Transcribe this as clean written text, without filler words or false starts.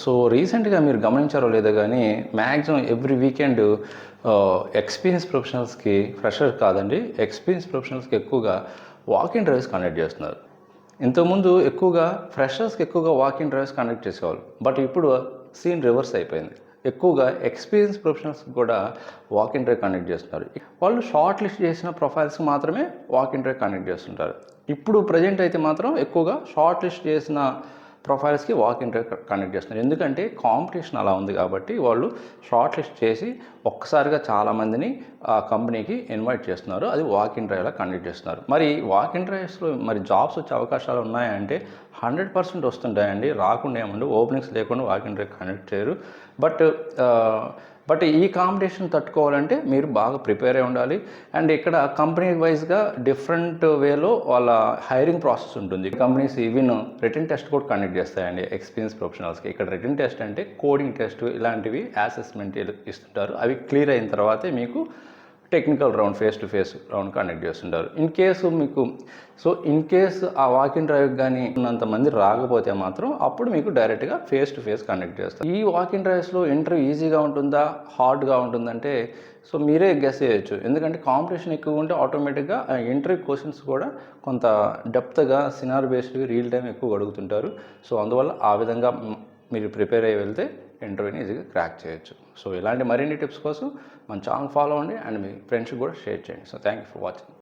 So రీసెంట్గా మీరు గమనించారో లేదో కానీ మ్యాక్సిమం ఎవ్రీ వీకెండ్ ఎక్స్పీరియన్స్ ప్రొఫెషనల్స్కి, ఫ్రెషర్ కాదండి, ఎక్స్పీరియన్స్ ప్రొఫెషనల్స్కి ఎక్కువగా వాకింగ్ డ్రైవ్స్ కండక్ట్ చేస్తున్నారు. ఇంతకుముందు ఎక్కువగా ఫ్రెషర్స్కి ఎక్కువగా వాకింగ్ డ్రైవ్స్ కండక్ట్ చేసేవాళ్ళు. బట్ ఇప్పుడు సీన్ రివర్స్ అయిపోయింది. ఎక్కువగా ఎక్స్పీరియన్స్ ప్రొఫెషనల్స్కి కూడా వాకింగ్ డ్రైవ్ కండక్ట్ చేస్తున్నారు. వాళ్ళు షార్ట్ లిస్ట్ చేసిన ప్రొఫైల్స్కి మాత్రమే వాకింగ్ డ్రైవ్ కండక్ట్ చేస్తుంటారు. ఇప్పుడు ప్రజెంట్ అయితే మాత్రం ఎక్కువగా షార్ట్ లిస్ట్ చేసిన ప్రొఫైల్స్కి వాకింగ్ డ్రైవ్ కండక్ట్ చేస్తున్నారు. ఎందుకంటే కాంపిటీషన్ అలా ఉంది కాబట్టి వాళ్ళు షార్ట్ లిస్ట్ చేసి ఒక్కసారిగా చాలామందిని ఆ కంపెనీకి ఇన్వైట్ చేస్తున్నారు. అది వాకింగ్ డ్రైవ్లా కండక్ట్ చేస్తున్నారు. మరి వాకింగ్ డ్రైవ్స్లో మరి జాబ్స్ వచ్చే అవకాశాలు ఉన్నాయంటే 100% వస్తుంటాయండి. రాకుండా ఏమండి, ఓపెనింగ్స్ లేకుండా వాకింగ్ డ్రైవ్ కండక్ట్ చేయరు. బట్ ఈ కాంపిటీషన్ తట్టుకోవాలంటే మీరు బాగా ప్రిపేర్ అయి ఉండాలి. అండ్ ఇక్కడ కంపెనీ వైజ్గా డిఫరెంట్ వేలో వాళ్ళ హైరింగ్ ప్రాసెస్ ఉంటుంది. కంపెనీస్ ఈవెన్ రిటన్ టెస్ట్ కూడా కండక్ట్ చేస్తాయండి ఎక్స్పీరియన్స్ ప్రొఫెషనల్స్కి. ఇక్కడ రిటన్ టెస్ట్ అంటే కోడింగ్ టెస్ట్ ఇలాంటివి అసెస్మెంట్ ఇస్తుంటారు. అవి క్లియర్ అయిన తర్వాతే మీకు technical round, face to face round conduct చేస్తుంటారు. ఇన్ కేసు ఆ వాకింగ్ డ్రైవ్ కానీ ఉన్నంతమంది రాకపోతే మాత్రం అప్పుడు మీకు డైరెక్ట్గా ఫేస్ టు ఫేస్ కండక్ట్ చేస్తారు. ఈ వాకింగ్ డ్రైవ్స్లో ఇంటర్వ్యూ ఈజీగా ఉంటుందా, హార్డ్గా ఉంటుందంటే సో మీరే గెస్ చేయొచ్చు. ఎందుకంటే కాంపిటీషన్ ఎక్కువ ఉంటే ఆటోమేటిక్గా ఇంటర్వ్యూ క్వశ్చన్స్ కూడా కొంత డెప్త్గా, సినార్ బేస్డ్, రియల్ టైం ఎక్కువ అడుగుతుంటారు. సో అందువల్ల ఆ విధంగా మీరు ప్రిపేర్ అయ్యి వెళ్తే ఇంటర్వ్యూని ఈజీగా క్రాక్ చేయొచ్చు. సో ఇలాంటి మరిన్ని టిప్స్ కోసం మన ఛానల్ ఫాలో అవ్వండి అండ్ మీ ఫ్రెండ్స్కి కూడా షేర్ చేయండి. So thank you for watching.